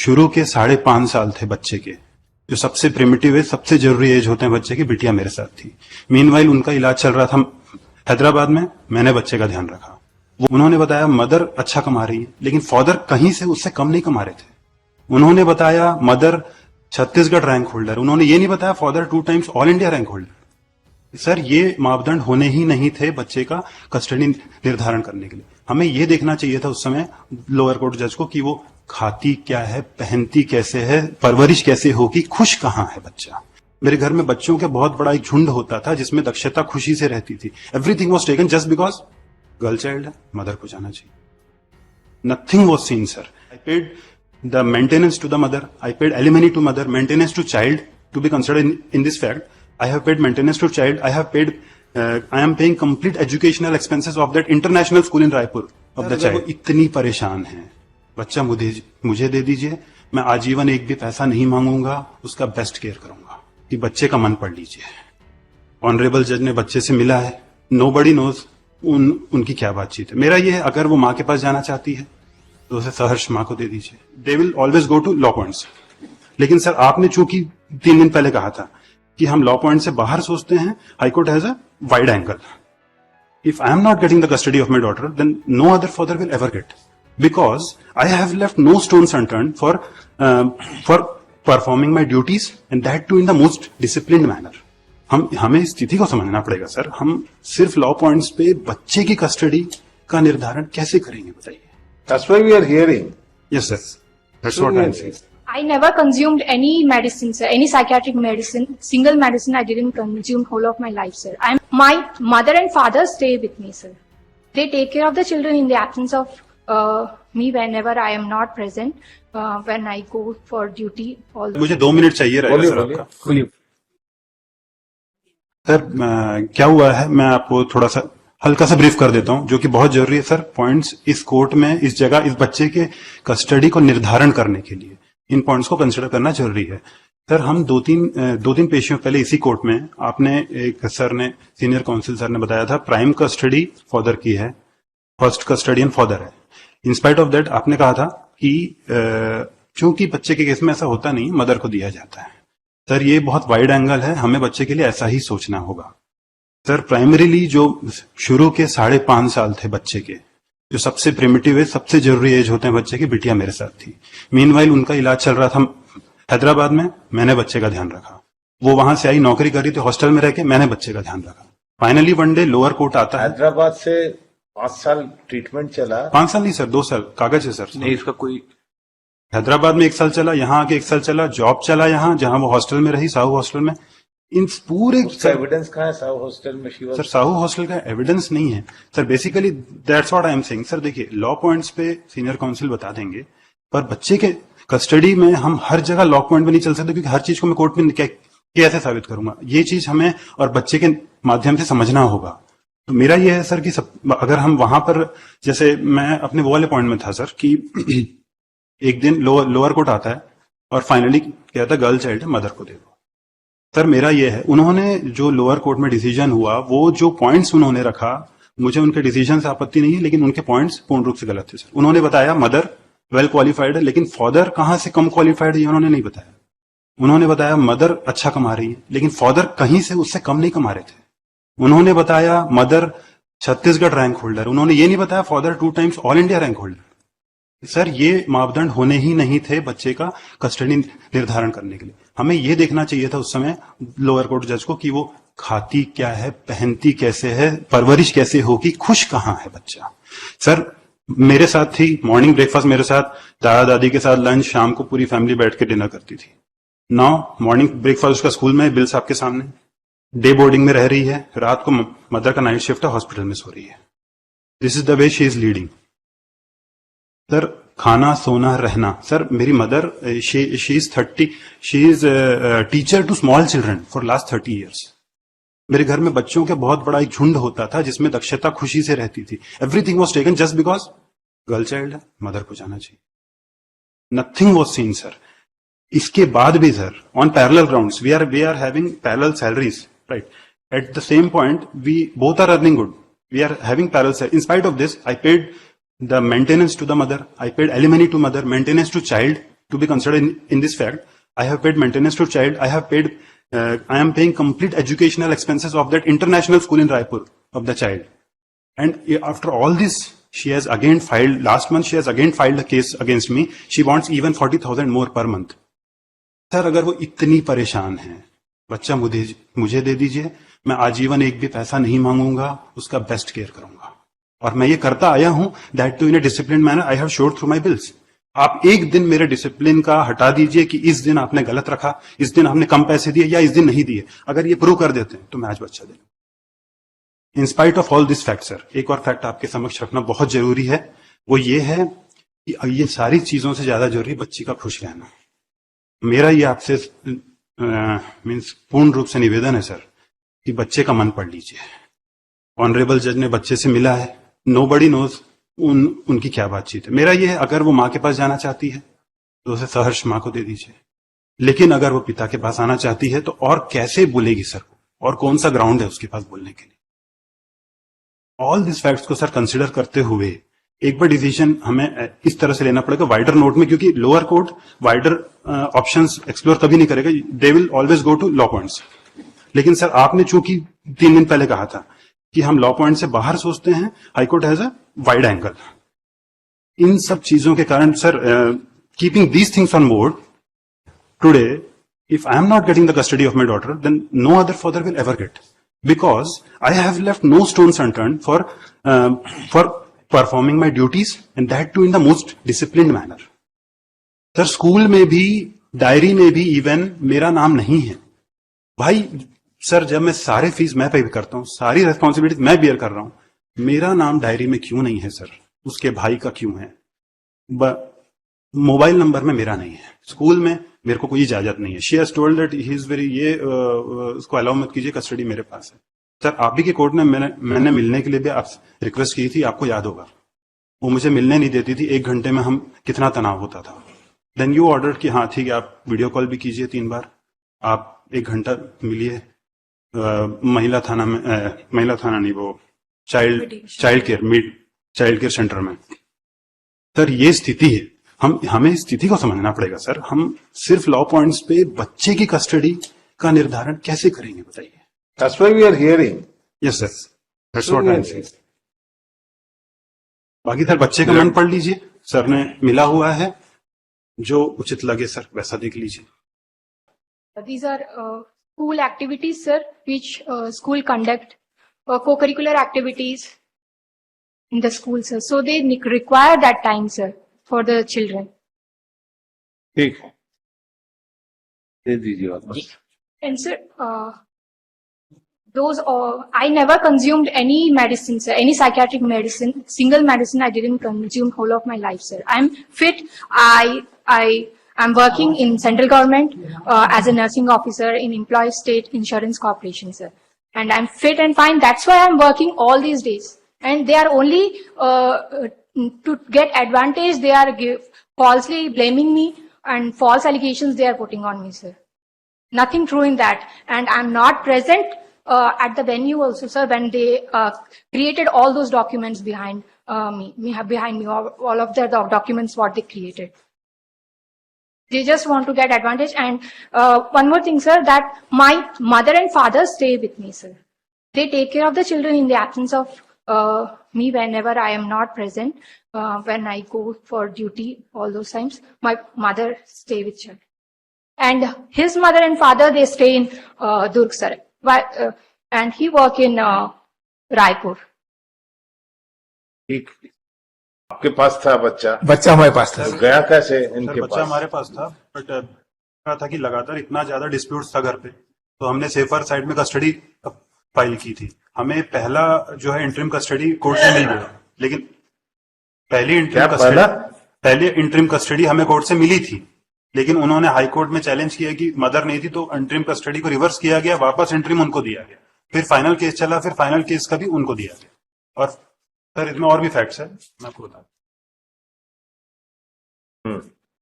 शुरू के 5.5 साल थे बच्चे के, जो सबसे प्रिमिटिव है, सबसे जरूरी एज होते हैं बच्चे की, बिटिया मेरे साथ थी। मीनवाइल उनका इलाज चल रहा था हैदराबाद में, मैंने बच्चे का ध्यान रखा। वो उन्होंने बताया मदर अच्छा कमा रही है, लेकिन फादर कहीं से उससे कम नहीं कमा रहे थे। उन्होंने बताया मदर छत्तीसगढ़ रैंक होल्डर, उन्होंने ये नहीं बताया father 2 times all India rank holder. Sir ये मापदंड होने ही नहीं थे बच्चे का कस्टडी निर्धारण करने के लिए। हमें ये देखना चाहिए था उस समय लोअर कोर्ट जज को कि वो खाती क्या है, पहनती कैसे है, परवरिश कैसे होगी, खुश कहाँ है बच्चा। मेरे घर में बच्चों का बहुत बड़ा एक झुंड होता था जिसमें दक्षता खुशी से रहती थी। Everything was taken just because girl child है, मदर को जाना चाहिए। Nothing was seen sir. I paid the maintenance to the mother, I paid alimony to mother, maintenance to child to be considered in this fact. I have paid maintenance to child. I have paid. I am paying complete educational expenses of that international school in Raipur of the child. इतनी परेशान है, बच्चा मुझे दे दीजिए, मैं आजीवन एक भी पैसा नहीं मांगूंगा, उसका बेस्ट केयर करूंगा कि बच्चे का मन पढ़ लीजिए। ऑनरेबल जज ने बच्चे से मिला है, nobody knows उनकी क्या बातचीत है। मेरा ये है, अगर वो माँ के पास जाना चाहती है तो उसे सहर्ष माँ को दे दीजिए। They will always go to law points. लेकिन सर आपने चूंकि 3 दिन पहले कहा था कि हम लॉ पॉइंट से बाहर सोचते हैं, high court has a wide angle. If I am not getting the custody of my daughter, then no other father will ever get, because I have left no stones unturned for performing my duties and that too in the most disciplined manner. हमें इस स्थिति को समझना पड़ेगा sir. हम सिर्फ law points पे बच्चे की कस्टडी का निर्धारण कैसे करेंगे बताइए। That's why we are hearing. Yes sir, that's what I'm saying. I never consumed any medicine, sir. Any psychiatric medicine, single medicine I didn't consume whole of my life, sir. My mother and father stay with me, sir. They take care of the children in the absence of me whenever I am not present. When I go for duty, all. मुझे 2 minute चाहिए रहेगा sir आपका। बोलिए। Sir क्या हुआ है, मैं आपको थोड़ा सा हल्का सा ब्रीफ कर देता हूं, जो कि बहुत जरूरी है सर। पॉइंट्स इस कोर्ट में, इस जगह, इस बच्चे के कस्टडी को निर्धारण करने के लिए इन पॉइंट्स को कंसिडर करना जरूरी है। सर हम दो तीन पेशियों पहले इसी कोर्ट में आपने एक सर ने, सीनियर काउंसिल सर ने बताया था प्राइम कस्टडी फादर की है, फर्स्ट कस्टडियन फादर है। इंस्पाइट ऑफ दैट आपने कहा था कि चूंकि बच्चे के केस में ऐसा होता नहीं, मदर को दिया जाता है। सर ये बहुत वाइड एंगल है, हमें बच्चे के लिए ऐसा ही सोचना होगा। सर प्राइमरीली जो शुरू के 5.5 साल थे बच्चे के, जो सबसे प्रिमिटिव है, सबसे जरूरी एज होते हैं बच्चे की, बिटिया मेरे साथ थी। मीनवाइल उनका इलाज चल रहा था हैदराबाद में, मैंने बच्चे का ध्यान रखा। वो वहां से आई, नौकरी कर रही थी हॉस्टल में रह के, मैंने बच्चे का ध्यान रखा। Finally one day lower court आता है। हैदराबाद से 5 साल ट्रीटमेंट चला। 5 साल नहीं सर, 2 साल कागज है सर। नहीं, इसका कोई हैदराबाद में 1 साल चला, यहाँ आके 1 साल चला, जॉब चला यहाँ, जहां वो हॉस्टल में रही, साहू हॉस्टल में। इन पूरे एविडेंस कहाँ है साहू हॉस्टल में? सर साहू हॉस्टल का एविडेंस नहीं है sir. Basically that's what I am saying. Sir देखिए, लॉ पॉइंट्स पे सीनियर काउंसिल बता देंगे, पर बच्चे के कस्टडी में हम हर जगह लॉ पॉइंट पे नहीं चल सकते, क्योंकि हर चीज को मैं कोर्ट में कैसे साबित करूंगा। ये चीज हमें और बच्चे के माध्यम से समझना होगा। तो मेरा ये है सर कि अगर हम वहां पर, जैसे मैं अपने वो वाले पॉइंट में था सर कि एक दिन लोअर कोर्ट आता है और फाइनली कहता है गर्ल चाइल्ड है, मदर को दे दो। सर मेरा ये है, उन्होंने जो लोअर कोर्ट में डिसीजन हुआ, वो जो पॉइंट्स उन्होंने रखा, मुझे उनके डिसीजन से आपत्ति नहीं है, लेकिन उनके पॉइंट्स पूर्ण रूप से गलत थे सर। उन्होंने बताया मदर वेल क्वालिफाइड है, लेकिन फादर कहां से कम क्वालिफाइड है ये उन्होंने नहीं बताया। उन्होंने बताया मदर अच्छा कमा रही है, लेकिन फादर कहीं से उससे कम नहीं कमा रहे थे। उन्होंने बताया मदर छत्तीसगढ़ रैंक होल्डर, उन्होंने ये नहीं बताया father 2 times all India rank holder. Sir ये मापदंड होने ही नहीं थे बच्चे का कस्टडी निर्धारण करने के लिए। हमें ये देखना चाहिए था उस समय लोअर कोर्ट जज को कि वो खाती क्या है, पहनती कैसे है, परवरिश कैसे होगी, खुश कहाँ है बच्चा। सर मेरे साथ थी, मॉर्निंग ब्रेकफास्ट मेरे साथ, दादा दादी के साथ लंच, शाम को पूरी फैमिली बैठ के डिनर करती थी। नाउ मॉर्निंग ब्रेकफास्ट उसका स्कूल में, बिल साहब के सामने, डे बोर्डिंग में रह रही है, रात को मदर का नाइट शिफ्ट है, हॉस्पिटल में सो रही है। This is the way she is leading. Sir खाना, सोना, रहना। सर मेरी mother she is teacher to small children for last 30 years. मेरे घर में बच्चों का बहुत बड़ा एक झुंड होता था जिसमें दक्षता खुशी से रहती थी। Everything was taken just because girl child है, मदर को जाना चाहिए। Nothing was seen sir. इसके बाद भी sir on parallel grounds we are having parallel salaries, right? At the same point we both are earning good, we are having parallel salary. In spite of this I paid the maintenance to the mother, I paid alimony to mother, maintenance to child to be considered in this fact. I have paid maintenance to child. I am paying complete educational expenses of that international school in Raipur of the child. And after all this, she has again filed, last month she has again filed a case against me. She wants even 40,000 more per month. Sir अगर वो इतनी परेशान है, बच्चा मुझे दे दीजिए, मैं आजीवन एक भी पैसा नहीं मांगूंगा, उसका बेस्ट केयर करूंगा. और मैं ये करता आया हूं, that too in a discipline manner. I have showed through my bills. आप एक दिन मेरे डिसिप्लिन का हटा दीजिए कि इस दिन आपने गलत रखा, इस दिन आपने कम पैसे दिए या इस दिन नहीं दिए. अगर ये प्रूव कर देते हैं तो मैं आज बच्चा दे दूं. इन spite of all this fact sir, एक और फैक्ट आपके समक्ष रखना बहुत जरूरी है. वो ये है कि ये सारी चीजों से ज्यादा जरूरी बच्ची का खुश रहना. मेरा ये आपसे मीन्स पूर्ण रूप से निवेदन है सर कि बच्चे का मन पढ़ लीजिए. ऑनरेबल जज ने बच्चे से मिला है. नोबडी नोज उनकी क्या बातचीत है. मेरा ये है, अगर वो माँ के पास जाना चाहती है तो उसे सहर्ष माँ को दे दीजिए. लेकिन अगर वो पिता के पास आना चाहती है तो और कैसे बोलेगी सर, और कौन सा ग्राउंड है उसके पास बोलने के लिए. ऑल दिस फैक्ट्स को सर कंसिडर करते हुए एक बार डिसीजन हमें इस तरह से लेना पड़ेगा वाइडर नोट में, क्योंकि lower court wider options explore कभी नहीं करेगा. They will always go to law points. लेकिन सर आपने चूंकि 3 दिन पहले कहा था कि हम लॉ पॉइंट से बाहर सोचते हैं, high court has a wide angle. इन सब चीजों के कारण sir, keeping these things on board today, if I am not getting the custody of my daughter, then no other father will ever get, because I have left no stones unturned for performing my duties, and that too in the most disciplined manner. Sir school में भी, diary में भी even मेरा नाम नहीं है. भाई sir, जब मैं सारे फीस मैं पे करता हूं, सारी रेस्पॉन्सिबिलिटी मैं बियर कर रहा हूं, मेरा नाम डायरी में क्यों नहीं है सर? उसके भाई का क्यों है? मोबाइल नंबर में मेरा नहीं है. स्कूल में मेरे को कोई इजाजत नहीं है. She has told that he is very, ये उसको अलाउ मत कीजिए, कस्टडी मेरे पास है. सर आप भी के कोर्ट में मैंने मिलने के लिए भी आप रिक्वेस्ट की थी, आपको याद होगा. वो मुझे मिलने नहीं देती थी. 1 घंटे में हम कितना तनाव होता था. देन यू ऑर्डर कि हाँ ठीक है, आप वीडियो कॉल भी कीजिए 3 बार, आप 1 घंटा मिलिए महिला थाना में, महिला थाना नहीं, वो चाइल्ड केयर सेंटर में. सर ये स्थिति है. हमें इस स्थिति को समझना पड़ेगा सर. हम सिर्फ लॉ पॉइंट्स पे बच्चे की कस्टडी का निर्धारण कैसे करेंगे बताइए. That's why we are hearing. Yes sir, that's what I am saying. बाकी सर बच्चे का मन पढ़ लीजिए. सर ने मिला हुआ है, जो उचित लगे सर वैसा देख लीजिए. These are school activities, sir, which school conduct, co-curricular activities in the school, sir. So they require that time, sir, for the children. ठीक है, दे दीजिए वापस. And sir, I never consumed any medicine, sir, any psychiatric medicine, single medicine I didn't consume whole of my life, sir. I'm fit. I'm working in central government as a nursing officer in Employees State Insurance Corporation, sir. And I'm fit and fine. That's why I'm working all these days. And they are only to get advantage. They are falsely blaming me, and false allegations they are putting on me, sir. Nothing true in that. And I'm not present at the venue also, sir, when they created all those documents behind me, all of the documents what they created. They just want to get advantage. And one more thing, sir, that my mother and father stay with me, sir. They take care of the children in the absence of me whenever I am not present. When I go for duty, all those times, my mother stay with children. And his mother and father, they stay in Durg, sir. And he work in Raipur. ठीक. आपके पास था बच्चा हमारे पास था. तो गया कैसे sir इनके बच्चा पास? हमारे पास था, बट कहा था कि लगातार इतना ज्यादा डिस्प्यूट्स था घर पे, तो हमने सेफर साइड में कस्टडी फाइल की थी. हमें पहला जो है इंटरिम कस्टडी कोर्ट से मिल गया, लेकिन पहली इंटरिम कस्टडी हमें कोर्ट से मिली थी, लेकिन उन्होंने हाई कोर्ट में चैलेंज किया कि मदर नहीं थी, तो इंटरिम कस्टडी को रिवर्स किया गया, वापस इंटरिम उनको दिया गया. फिर फाइनल केस चला, फिर फाइनल केस का भी उनको दिया गया. और सर इसमें और भी फैक्ट्स है, मैं आपको बता.